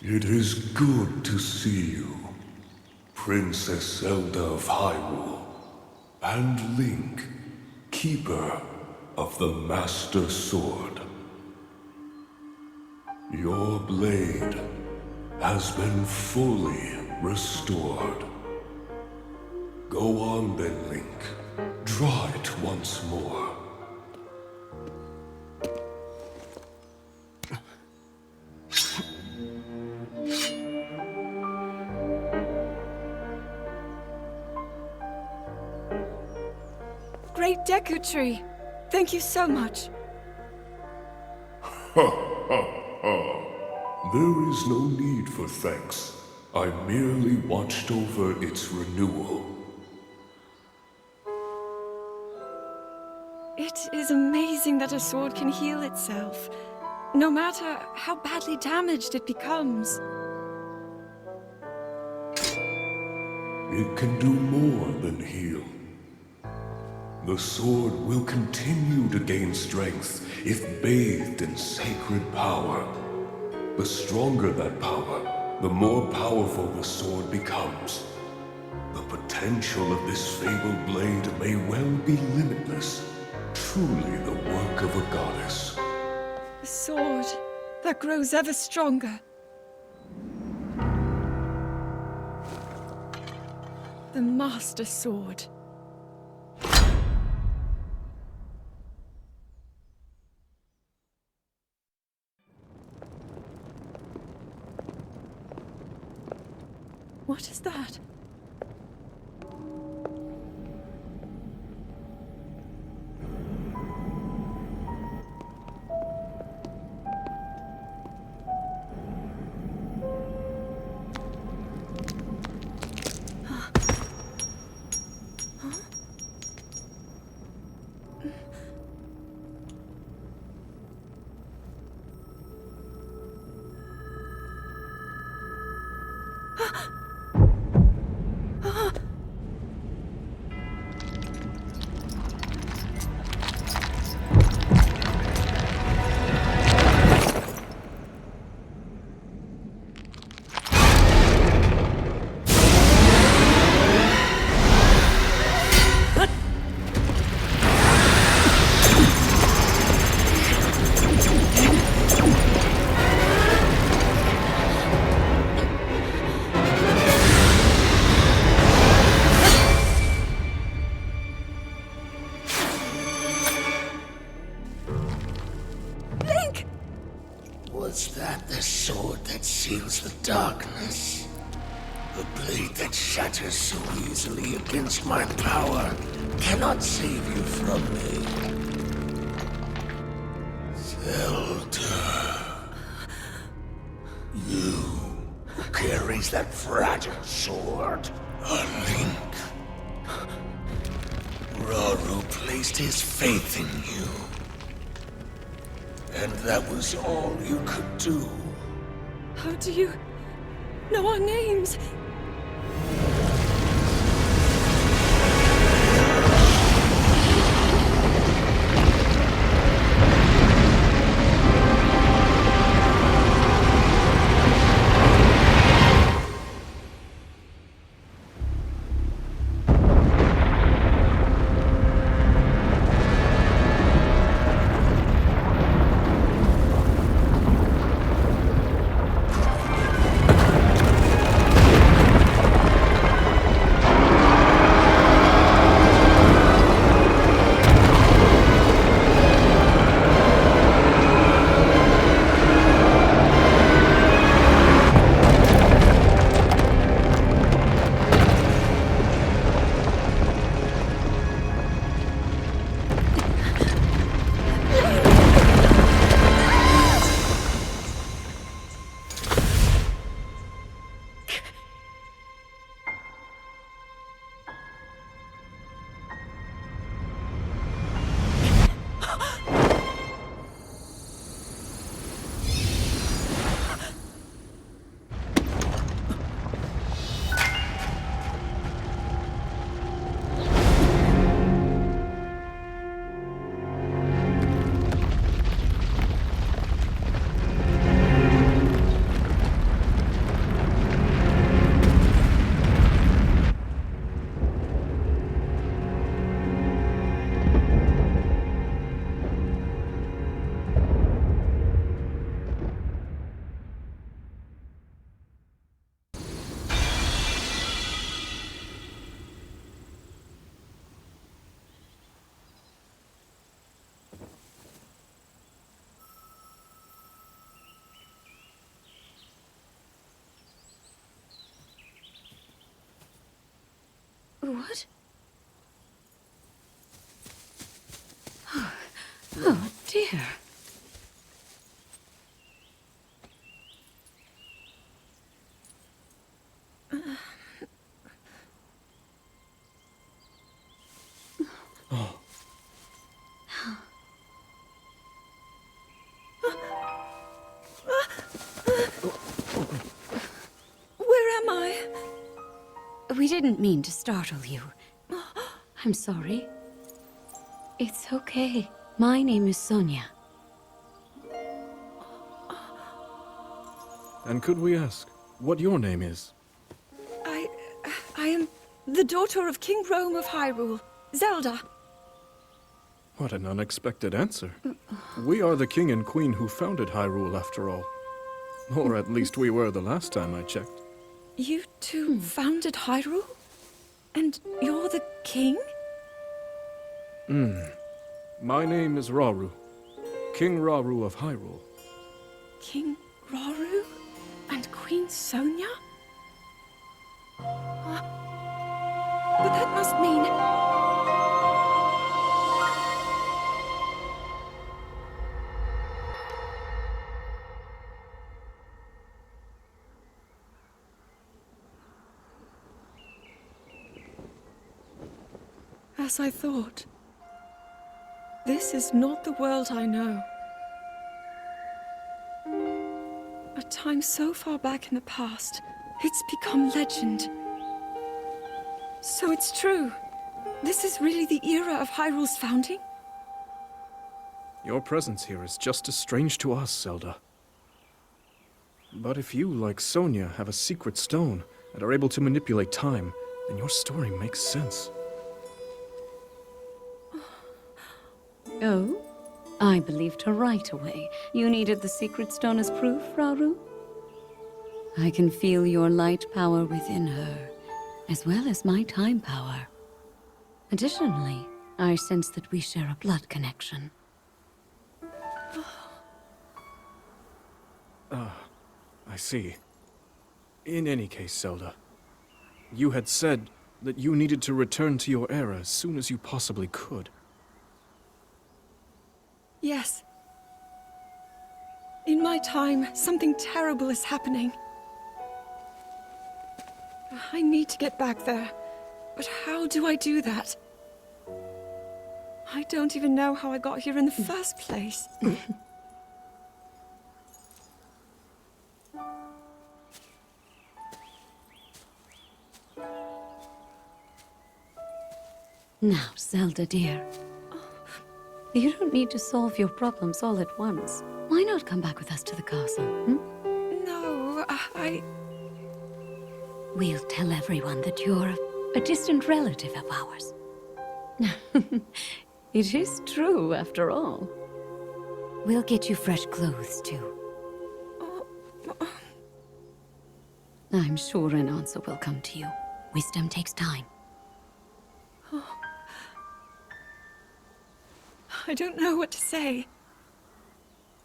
It is good to see you, Princess Zelda of Hyrule, and Link, Keeper of the Master Sword. Your blade has been fully restored. Go on then, Link. Draw it once more. Great Deku Tree! Thank you so much. Ha ha ha. There is no need for thanks. I merely watched over its renewal. It is amazing that a sword can heal itself, no matter how badly damaged it becomes. It can do more than heal. The sword will continue to gain strength if bathed in sacred power. The stronger that power, the more powerful the sword becomes. The potential of this fabled blade may well be limitless. Truly the work of a goddess. A sword that grows ever stronger. The Master Sword. What is that? Was that the sword that seals the darkness? The blade that shatters so easily against my power cannot save you from me. Zelda. You who carries that fragile sword. A Link. Rauru placed his faith in you. And that was all you could do. How do you know our names? would? Oh dear. Where am I? We didn't mean to startle you. I'm sorry. It's okay. My name is Sonia. And could we ask what your name is? I am the daughter of King Rome of Hyrule, Zelda. What an unexpected answer. We are the king and queen who founded Hyrule, after all. Or at least we were the last time I checked. You two founded Hyrule? And you're the king? My name is Rauru, King Rauru of Hyrule. King Rauru? And Queen Sonia? But that must mean... As I thought. This is not the world I know. A time so far back in the past, it's become legend. So it's true. This is really the era of Hyrule's founding? Your presence here is just as strange to us, Zelda. But if you, like Sonia, have a secret stone and are able to manipulate time, then your story makes sense. Oh? I believed her right away. You needed the secret stone as proof, Rauru? I can feel your light power within her, as well as my time power. Additionally, I sense that we share a blood connection. I see. In any case, Zelda, you had said that you needed to return to your era as soon as you possibly could. Yes. In my time, something terrible is happening. I need to get back there. But how do I do that? I don't even know how I got here in the first place. Now, Zelda dear. You don't need to solve your problems all at once. Why not come back with us to the castle, No, We'll tell everyone that you're a distant relative of ours. It is true, after all. We'll get you fresh clothes, too. I'm sure an answer will come to you. Wisdom takes time. I don't know what to say.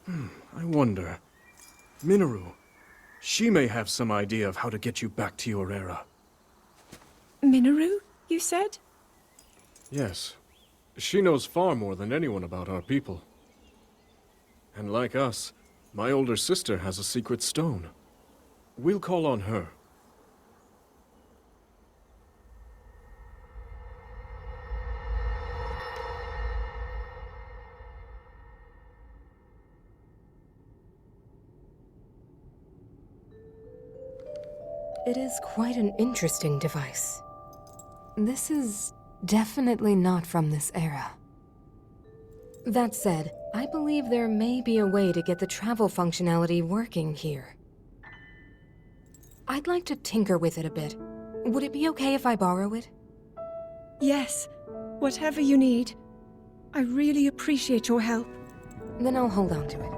I wonder. Minoru, she may have some idea of how to get you back to your era. Minoru, you said? Yes. She knows far more than anyone about our people. And like us, my older sister has a secret stone. We'll call on her. It is quite an interesting device. This is definitely not from this era. That said, I believe there may be a way to get the travel functionality working here. I'd like to tinker with it a bit. Would it be okay if I borrow it? Yes, whatever you need. I really appreciate your help. Then I'll hold on to it.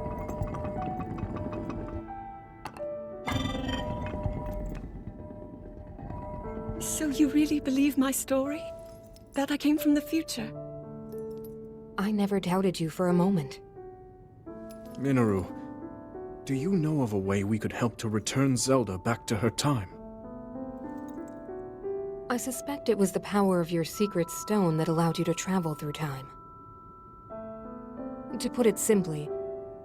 So you really believe my story? That I came from the future? I never doubted you for a moment. Minoru, do you know of a way we could help to return Zelda back to her time? I suspect it was the power of your secret stone that allowed you to travel through time. To put it simply,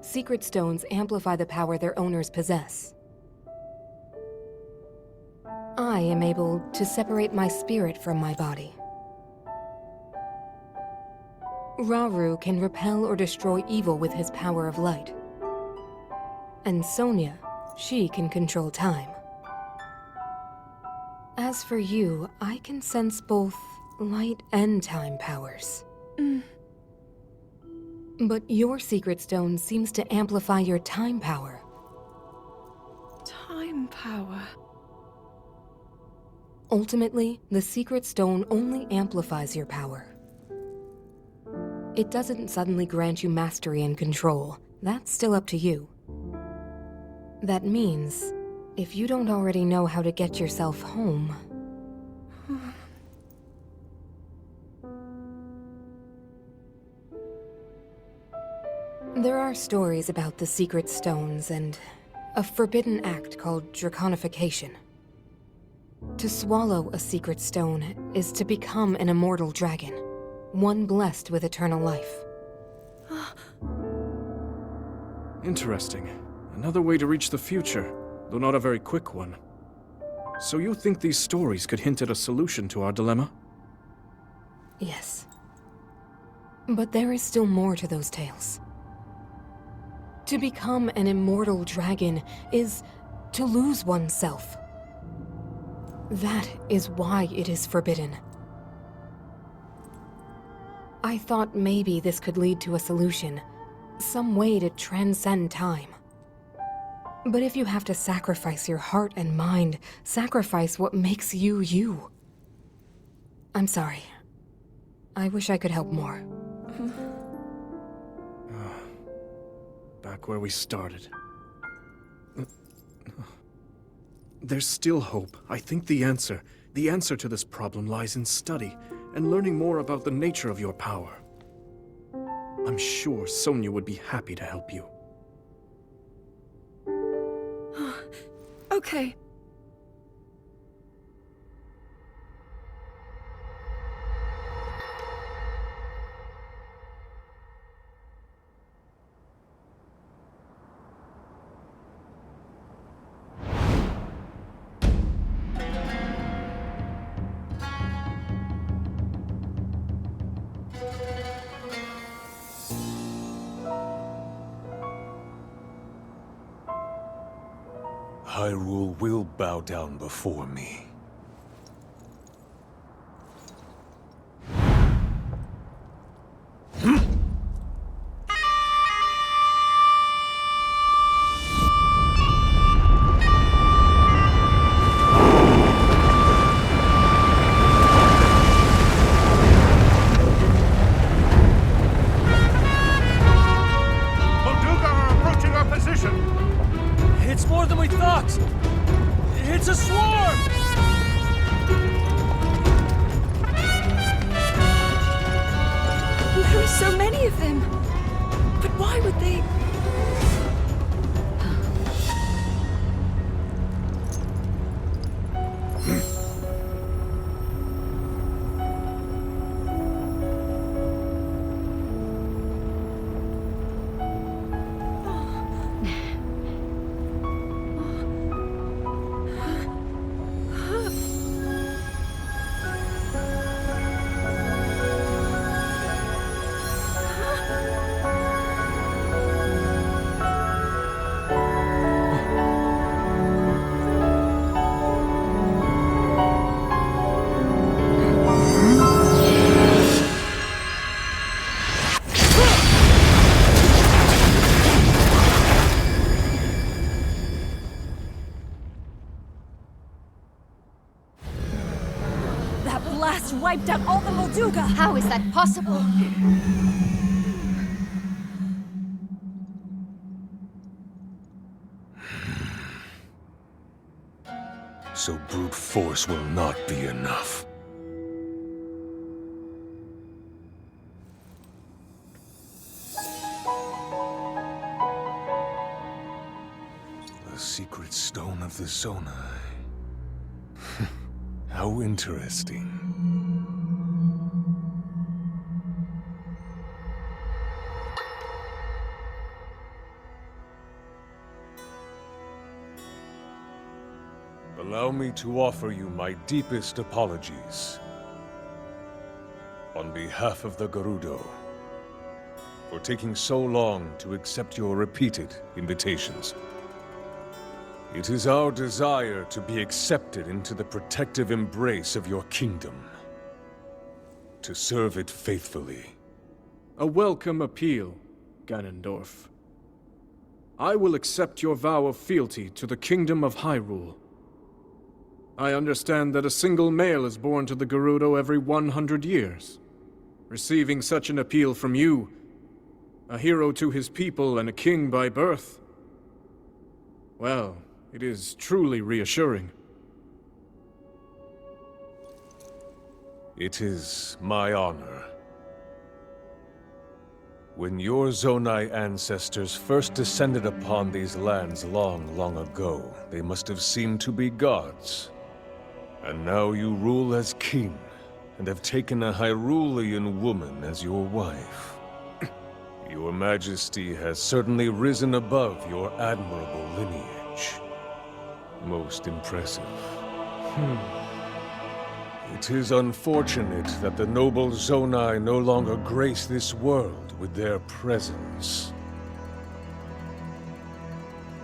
secret stones amplify the power their owners possess. I am able to separate my spirit from my body. Rauru can repel or destroy evil with his power of light. And Sonia, she can control time. As for you, I can sense both light and time powers. But your secret stone seems to amplify your time power. Time power. Ultimately, the secret stone only amplifies your power. It doesn't suddenly grant you mastery and control. That's still up to you. That means, if you don't already know how to get yourself home... There are stories about the secret stones and a forbidden act called draconification. To swallow a secret stone is to become an immortal dragon, one blessed with eternal life. Interesting. Another way to reach the future, though not a very quick one. So you think these stories could hint at a solution to our dilemma? Yes. But there is still more to those tales. To become an immortal dragon is to lose oneself. That is why it is forbidden. I thought maybe this could lead to a solution, some way to transcend time. But if you have to sacrifice your heart and mind, sacrifice what makes you you. I'm sorry. I wish I could help more. Back where we started. There's still hope. I think the answer to this problem lies in study and learning more about the nature of your power. I'm sure Sonia would be happy to help you. Okay. Hyrule will bow down before me. Molduga are approaching our position! It's more than we thought! It's a swarm! There are so many of them. But why would they... That blast wiped out all the Molduga! How is that possible? So brute force will not be enough. The secret stone of the Zonai. How How interesting. Allow me to offer you my deepest apologies. On behalf of the Gerudo, for taking so long to accept your repeated invitations. It is our desire to be accepted into the protective embrace of your kingdom. To serve it faithfully. A welcome appeal, Ganondorf. I will accept your vow of fealty to the Kingdom of Hyrule. I understand that a single male is born to the Gerudo every 100 years. Receiving such an appeal from you, a hero to his people and a king by birth, well, it is truly reassuring. It is my honor. When your Zonai ancestors first descended upon these lands long, long ago, they must have seemed to be gods. And now you rule as king, and have taken a Hyrulean woman as your wife. Your Majesty has certainly risen above your admirable lineage. Most impressive. It is unfortunate that the noble Zonai no longer grace this world with their presence.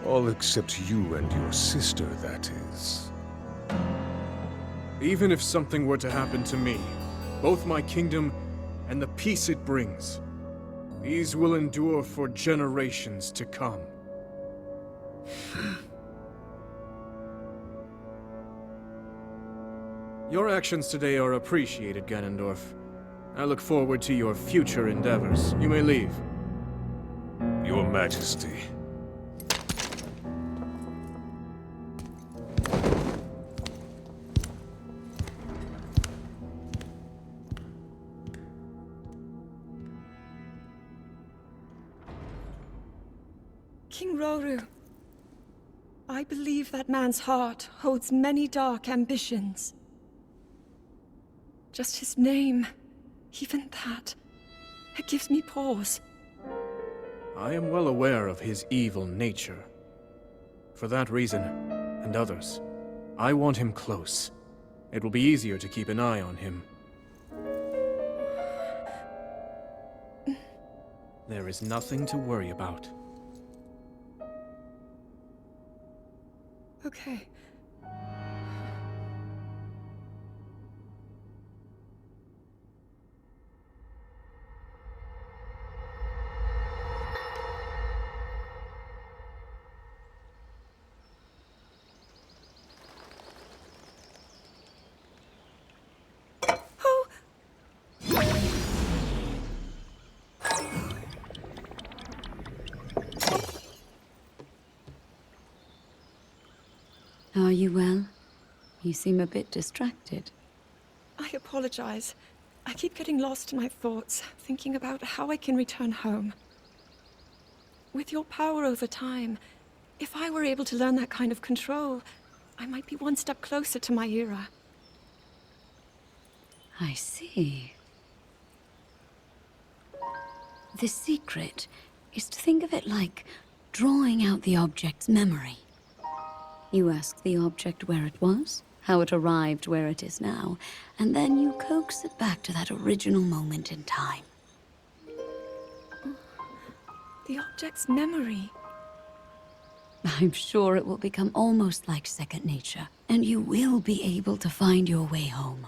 All except you and your sister, that is. Even if something were to happen to me, both my kingdom and the peace it brings, these will endure for generations to come. Your actions today are appreciated, Ganondorf. I look forward to your future endeavors. You may leave. Your Majesty. King Roru, I believe that man's heart holds many dark ambitions. Just his name, even that, it gives me pause. I am well aware of his evil nature. For that reason, and others, I want him close. It will be easier to keep an eye on him. There is nothing to worry about. Okay. Are you well? You seem a bit distracted. I apologize. I keep getting lost in my thoughts, thinking about how I can return home. With your power over time, if I were able to learn that kind of control, I might be one step closer to my era. I see. The secret is to think of it like drawing out the object's memory. You ask the object where it was, how it arrived where it is now, and then you coax it back to that original moment in time. The object's memory. I'm sure it will become almost like second nature, and you will be able to find your way home.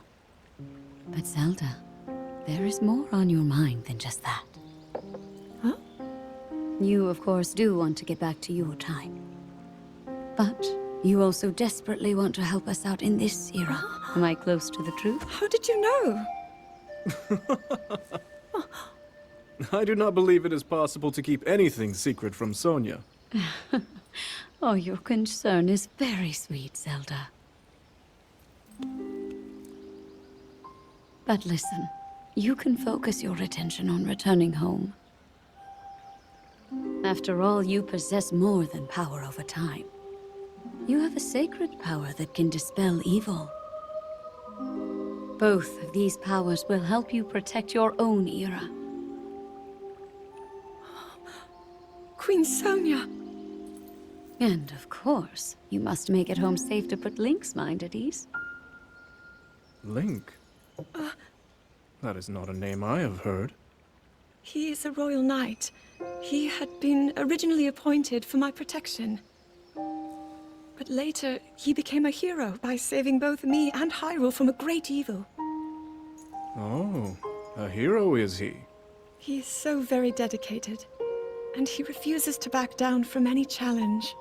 But Zelda, there is more on your mind than just that. Huh? You, of course, do want to get back to your time. But you also desperately want to help us out in this era. Am I close to the truth? How did you know? I do not believe it is possible to keep anything secret from Sonia. Oh, your concern is very sweet, Zelda. But listen, you can focus your attention on returning home. After all, you possess more than power over time. You have a sacred power that can dispel evil. Both of these powers will help you protect your own era. Queen Sonia! And of course, you must make it home safe to put Link's mind at ease. Link? That is not a name I have heard. He is a royal knight. He had been originally appointed for my protection. But later, he became a hero by saving both me and Hyrule from a great evil. Oh, a hero is he? He is so very dedicated, and he refuses to back down from any challenge.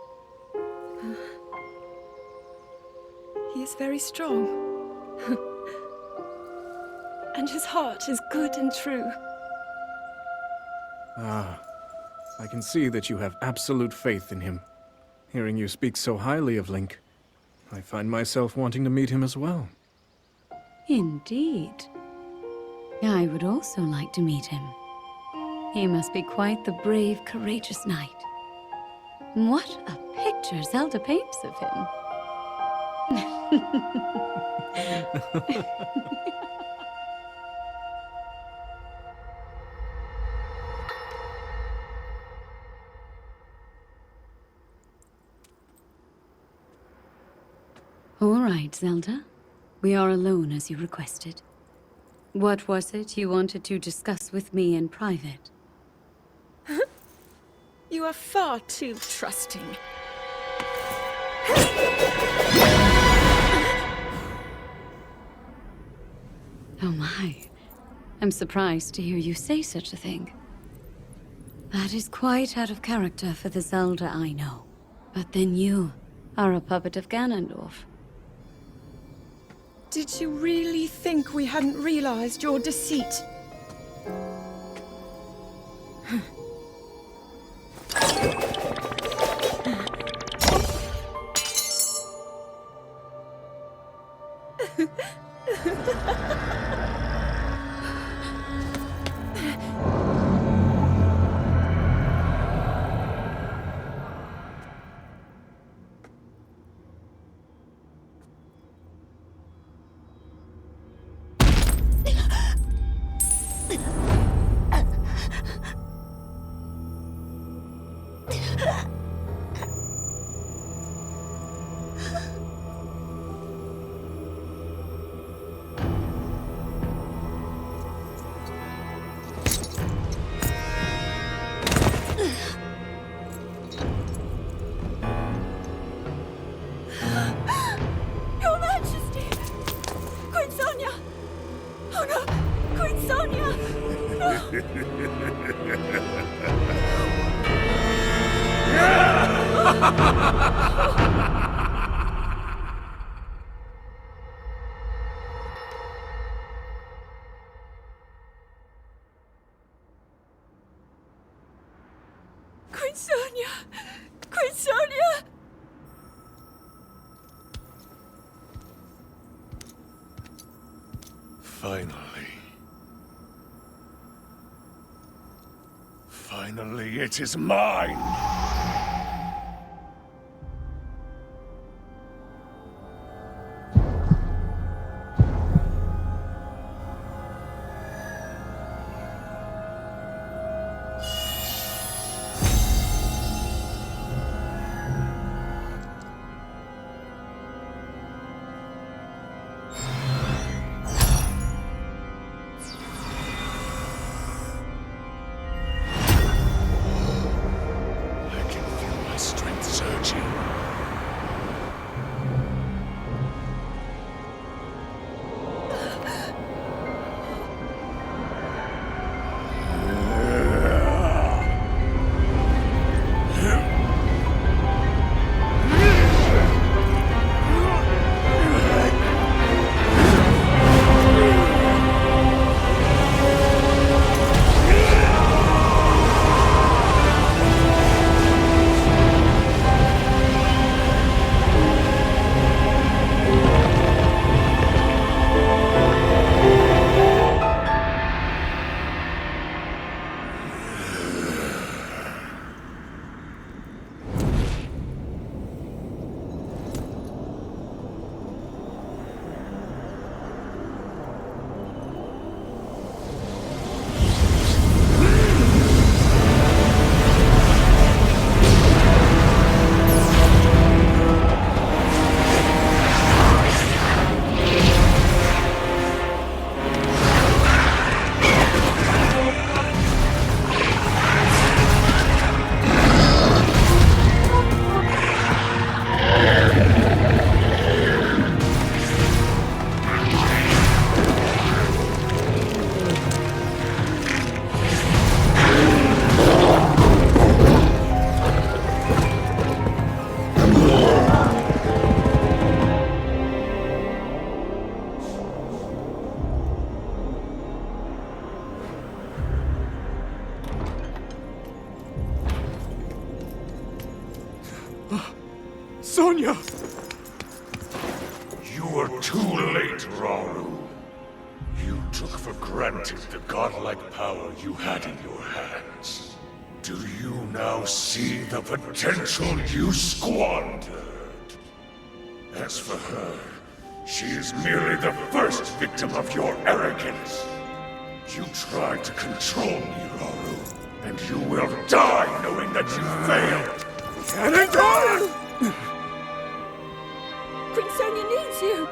He is very strong. And his heart is good and true. Ah, I can see that you have absolute faith in him. Hearing you speak so highly of Link, I find myself wanting to meet him as well. Indeed. I would also like to meet him. He must be quite the brave, courageous knight. What a picture Zelda paints of him. All right, Zelda. We are alone as you requested. What was it you wanted to discuss with me in private? You are far too trusting. Oh my. I'm surprised to hear you say such a thing. That is quite out of character for the Zelda I know. But then you are a puppet of Ganondorf. Did you really think we hadn't realized your deceit? Your Majesty! Queen Sonia! Oh no! Queen Sonia! Queen Sonia! Queen Sonia! Finally. Finally, it is mine! Sonia! You were too late, Rauru. You took for granted the godlike power you had in your hands. Do you now see the potential you squandered? As for her, she is merely the first victim of your arrogance. You tried to control me, Rauru, and you will die knowing that you failed. Queen Sonia needs you!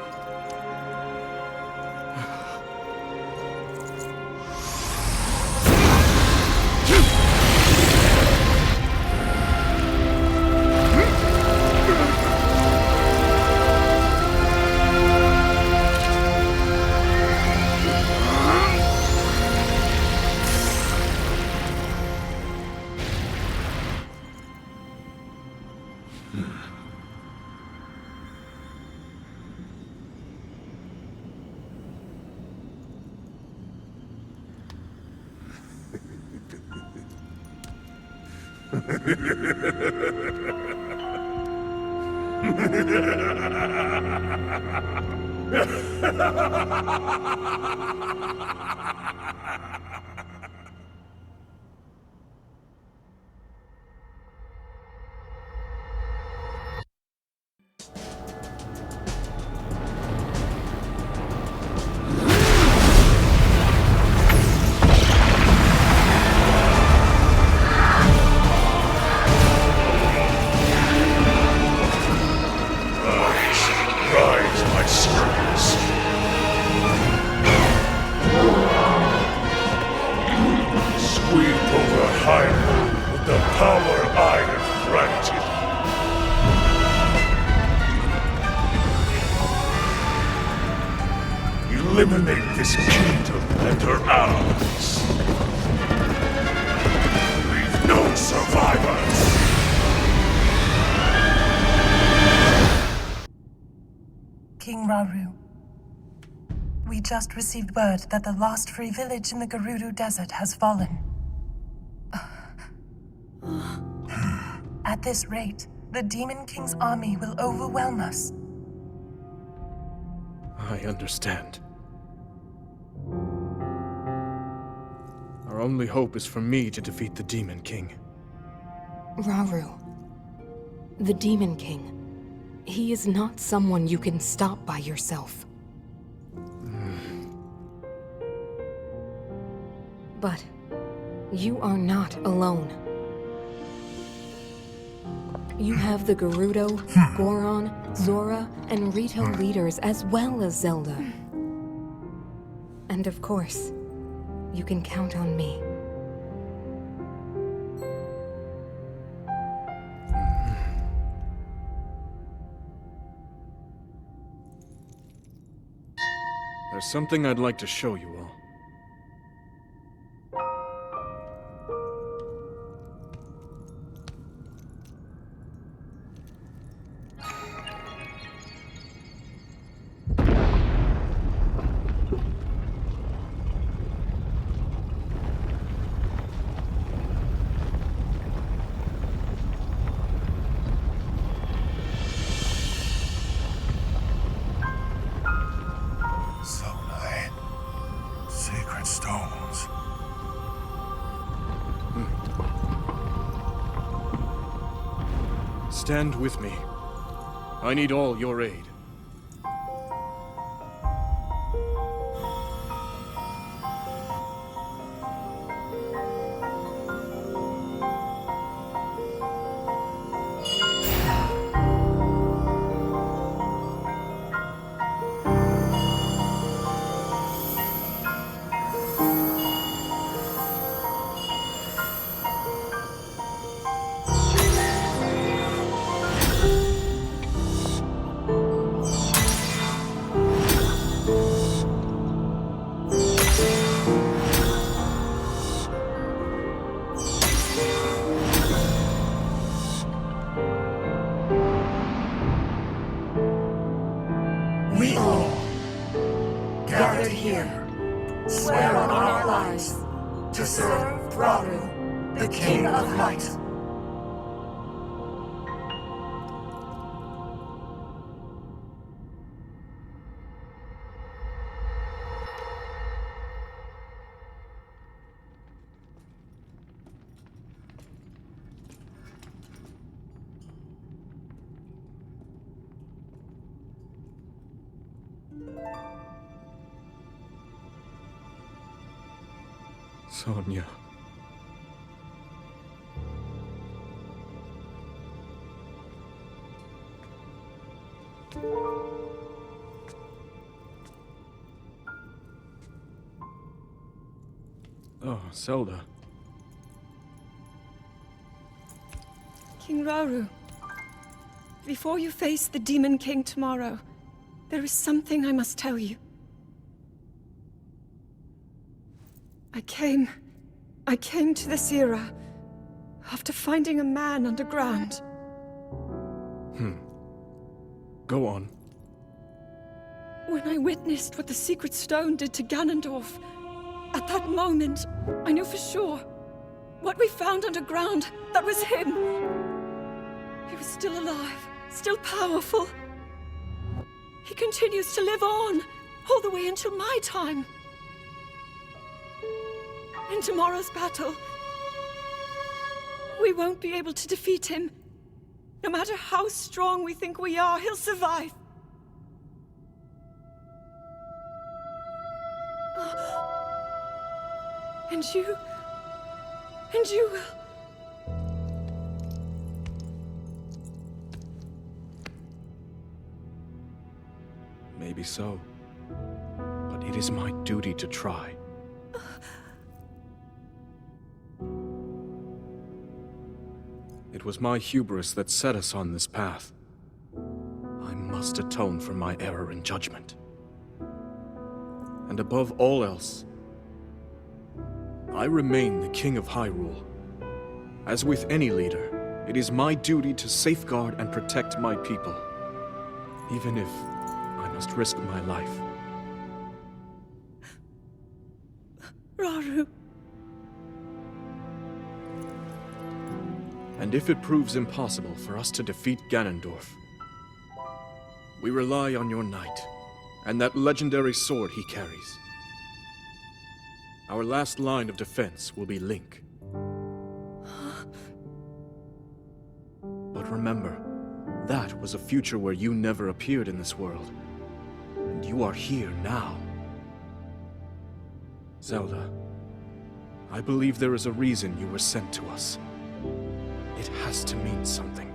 Eliminate this kingdom and her allies. Leave no survivors. King Rauru, we just received word that the last free village in the Gerudo Desert has fallen. At this rate, the Demon King's army will overwhelm us. I understand. Our only hope is for me to defeat the Demon King. Rauru, the Demon King, he is not someone you can stop by yourself. But you are not alone. You have the Gerudo, Goron, Zora, and Rito leaders as well as Zelda. And of course, you can count on me. There's something I'd like to show you all. Sacred stones. Stand with me. I need all your aid. We all, gathered here, swear on our lives to serve Rauru, the King of Light. Sonia. Oh, Zelda. King Rauru, before you face the Demon King tomorrow, there is something I must tell you. I came to this era after finding a man underground. Go on. When I witnessed what the Secret Stone did to Ganondorf, at that moment, I knew for sure what we found underground, that was him. He was still alive, still powerful. He continues to live on, all the way until my time. In tomorrow's battle, we won't be able to defeat him. No matter how strong we think we are, he'll survive. And you will. Maybe so. But it is my duty to try. It was my hubris that set us on this path. I must atone for my error in judgment. And above all else, I remain the King of Hyrule. As with any leader, it is my duty to safeguard and protect my people, even if I must risk my life. Rauru. And if it proves impossible for us to defeat Ganondorf, we rely on your knight, and that legendary sword he carries. Our last line of defense will be Link. But remember, that was a future where you never appeared in this world. And you are here now. Zelda, I believe there is a reason you were sent to us. It has to mean something.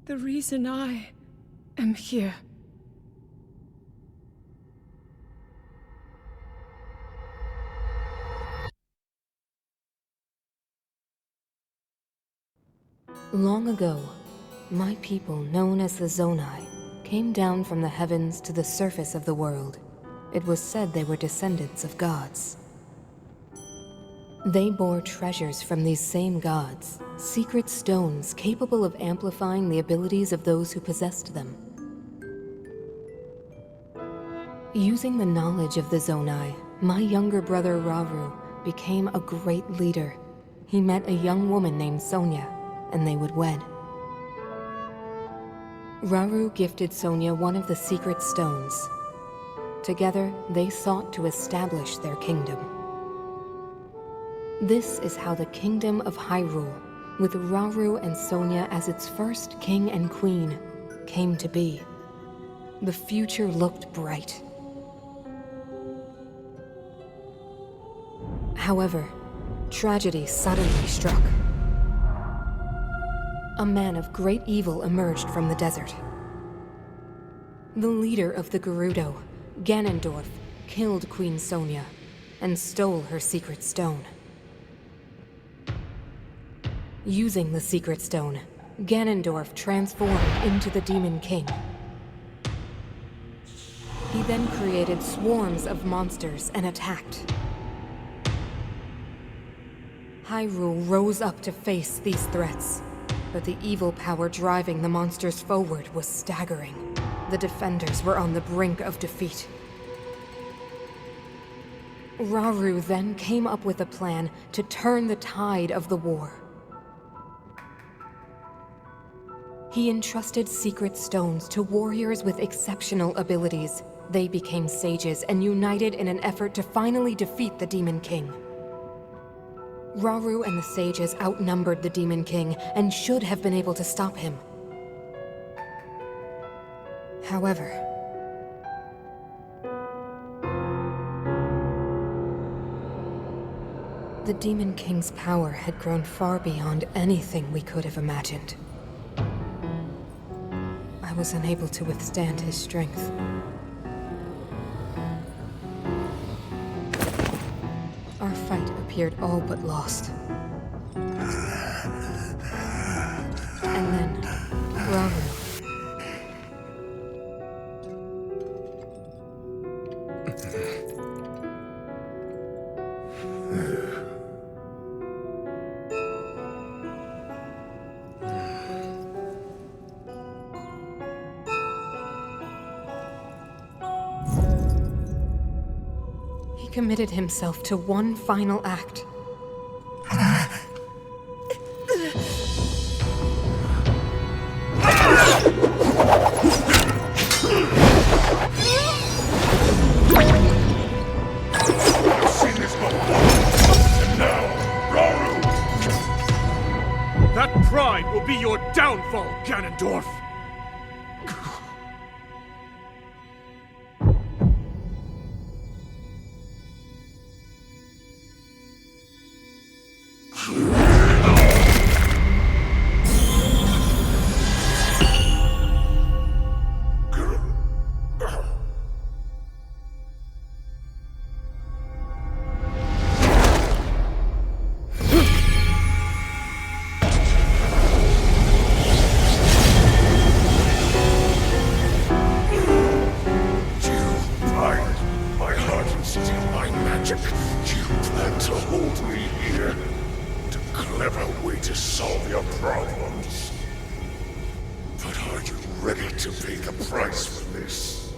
The reason I am here. Long ago, my people, known as the Zonai, came down from the heavens to the surface of the world. It was said they were descendants of gods. They bore treasures from these same gods, secret stones capable of amplifying the abilities of those who possessed them. Using the knowledge of the Zonai, my younger brother Rauru became a great leader. He met a young woman named Sonia, and they would wed. Rauru gifted Sonia one of the secret stones. Together, they sought to establish their kingdom. This is how the Kingdom of Hyrule, with Rauru and Sonia as its first king and queen, came to be. The future looked bright. However, tragedy suddenly struck. A man of great evil emerged from the desert. The leader of the Gerudo, Ganondorf, killed Queen Sonia and stole her secret stone. Using the secret stone, Ganondorf transformed into the Demon King. He then created swarms of monsters and attacked. Hyrule rose up to face these threats, but the evil power driving the monsters forward was staggering. The defenders were on the brink of defeat. Rauru then came up with a plan to turn the tide of the war. He entrusted secret stones to warriors with exceptional abilities. They became sages and united in an effort to finally defeat the Demon King. Rauru and the sages outnumbered the Demon King and should have been able to stop him. However, the Demon King's power had grown far beyond anything we could have imagined. I was unable to withstand his strength. Our fight appeared all but lost. And then, Rauru. He committed himself to one final act. That pride will be your downfall, Ganondorf!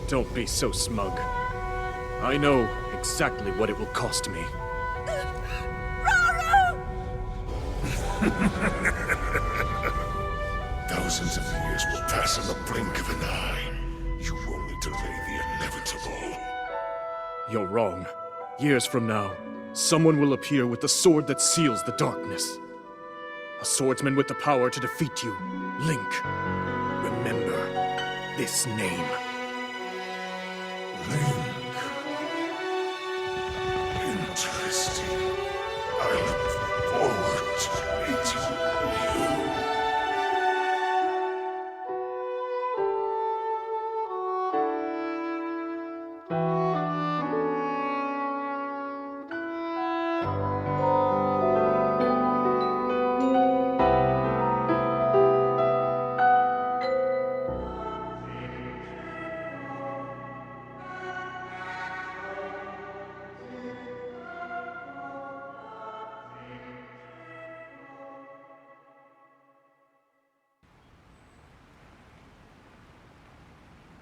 Don't be so smug. I know exactly what it will cost me. Thousands of years will pass in the blink of an eye. You only delay the inevitable. You're wrong. Years from now, someone will appear with the sword that seals the darkness. A swordsman with the power to defeat you, Link. Remember this name. Link. Interesting. I look forward to meeting you.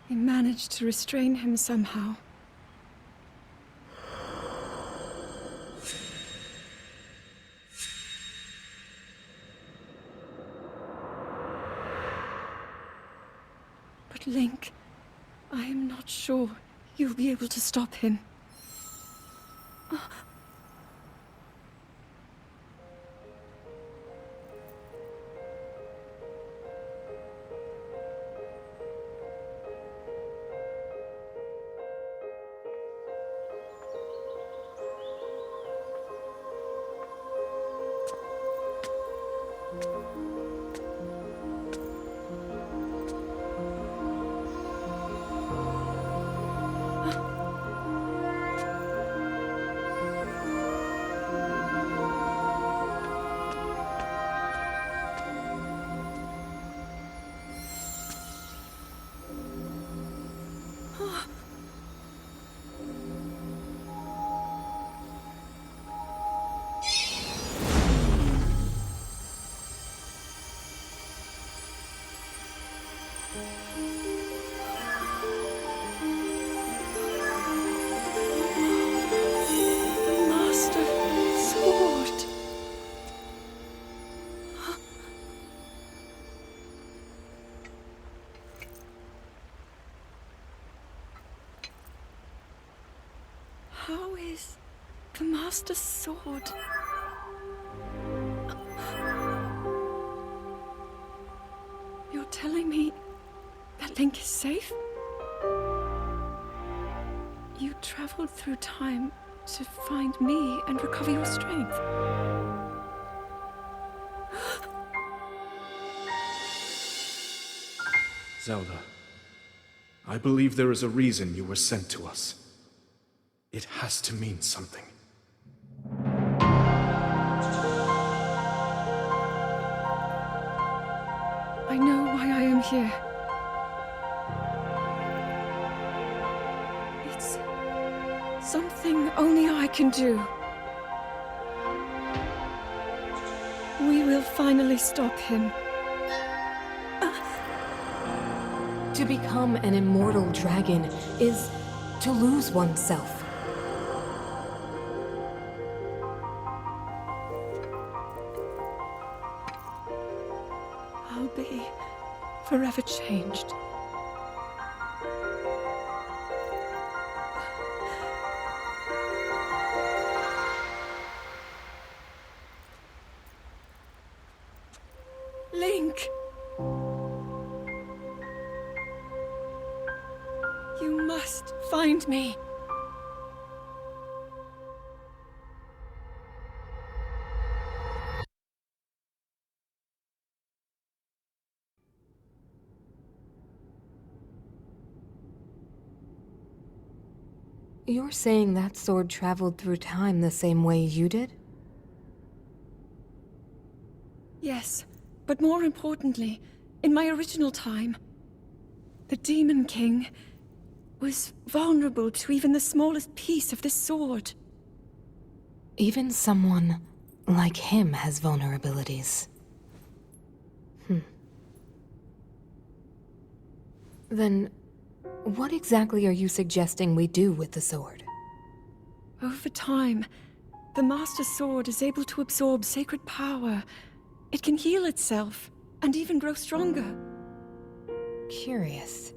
I managed to restrain him somehow. But Link, I am not sure you'll be able to stop him. How is the Master Sword think is safe? You traveled through time to find me and recover your strength. Zelda, I believe there is a reason you were sent to us. It has to mean something. I know why I am here. It's something only I can do. We will finally stop him. To become an immortal dragon is to lose oneself. I'll be forever changed. Link! You must find me. You're saying that sword traveled through time the same way you did? Yes, but more importantly, in my original time, the Demon King was vulnerable to even the smallest piece of this sword. Even someone like him has vulnerabilities. Then, what exactly are you suggesting we do with the sword? Over time, the Master Sword is able to absorb sacred power. It can heal itself, and even grow stronger. Curious.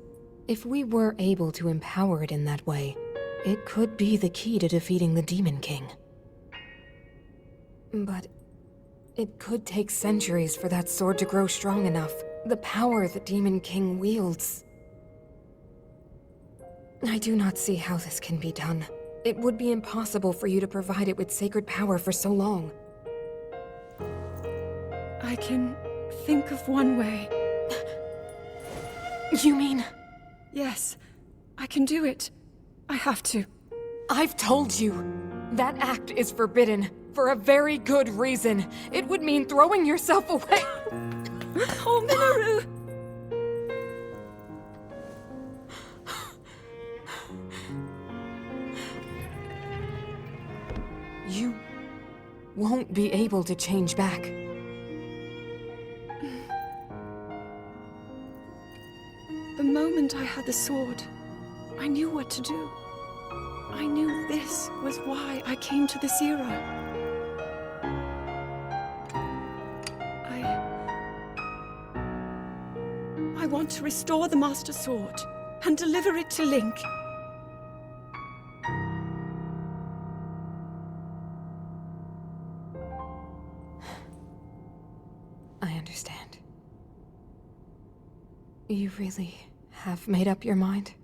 If we were able to empower it in that way, it could be the key to defeating the Demon King. But it could take centuries for that sword to grow strong enough. The power the Demon King wields. I do not see how this can be done. It would be impossible for you to provide it with sacred power for so long. I can think of one way. You mean? Yes, I can do it. I have to. I've told you. That act is forbidden, for a very good reason. It would mean throwing yourself away. Oh, Minoru! You won't be able to change back. The moment I had the sword, I knew what to do. I knew this was why I came to this era. I want to restore the Master Sword and deliver it to Link. I understand. You really have made up your mind?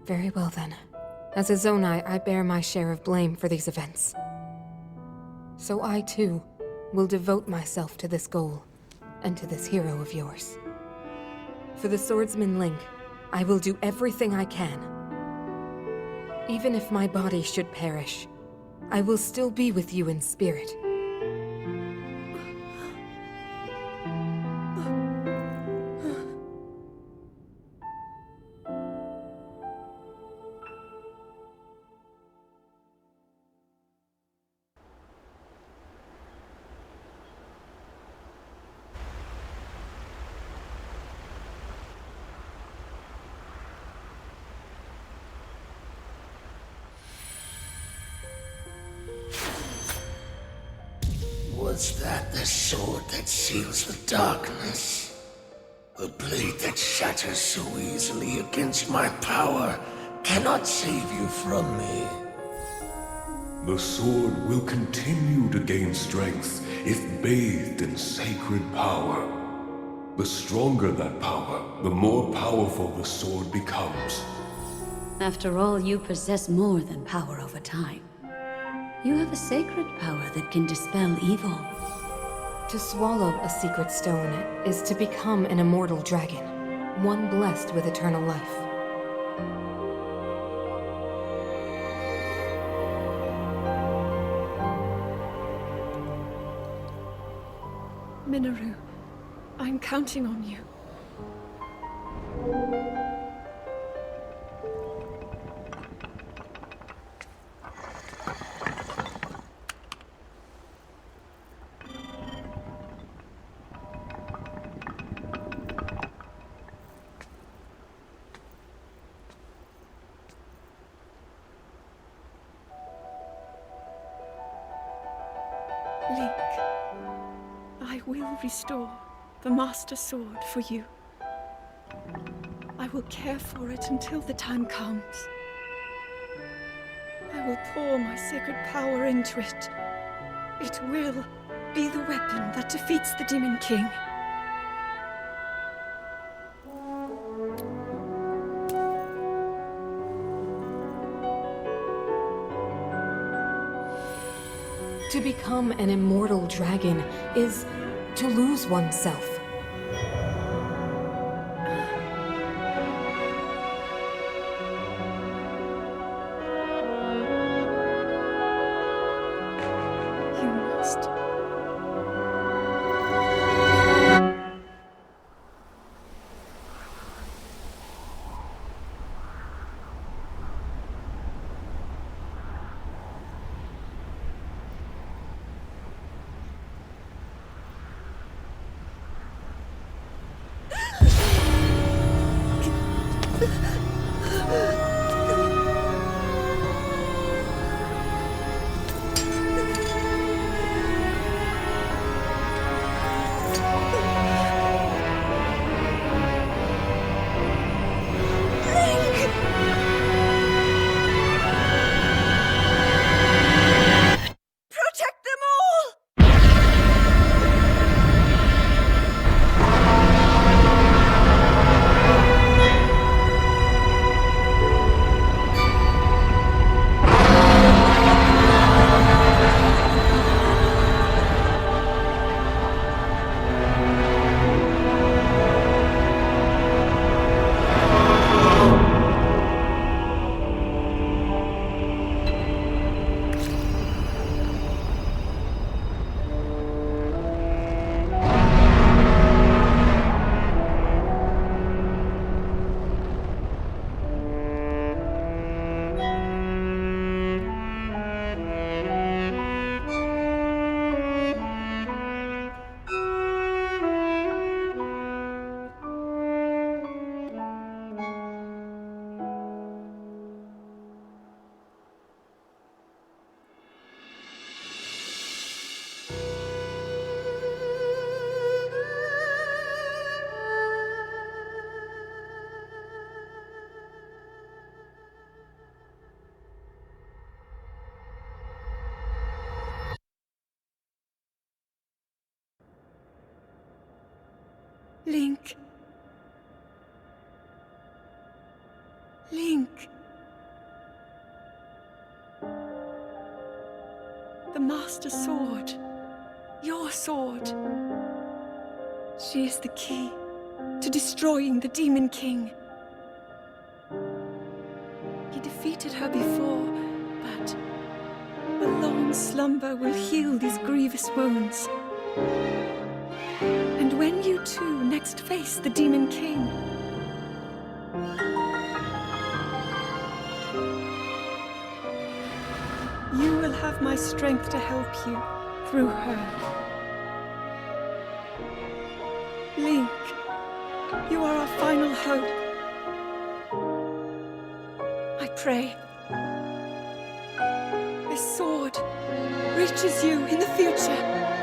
Very well then. As a Zonai, I bear my share of blame for these events. So I too will devote myself to this goal, and to this hero of yours. For the swordsman Link, I will do everything I can. Even if my body should perish, I will still be with you in spirit. Was that the sword that seals the darkness? The blade that shatters so easily against my power cannot save you from me. The sword will continue to gain strength if bathed in sacred power. The stronger that power, the more powerful the sword becomes. After all, you possess more than power over time. You have a sacred power that can dispel evil. To swallow a secret stone is to become an immortal dragon, one blessed with eternal life. Minoru, I'm counting on you. Link, I will restore the Master Sword for you. I will care for it until the time comes. I will pour my sacred power into it. It will be the weapon that defeats the Demon King. To become an immortal dragon is to lose oneself. You must. Protect them all! Link. Link. The Master Sword. Your sword. She is the key to destroying the Demon King. He defeated her before, but a long slumber will heal these grievous wounds. And when you two next face the Demon King, you will have my strength to help you through her. Link, you are our final hope. I pray this sword reaches you in the future.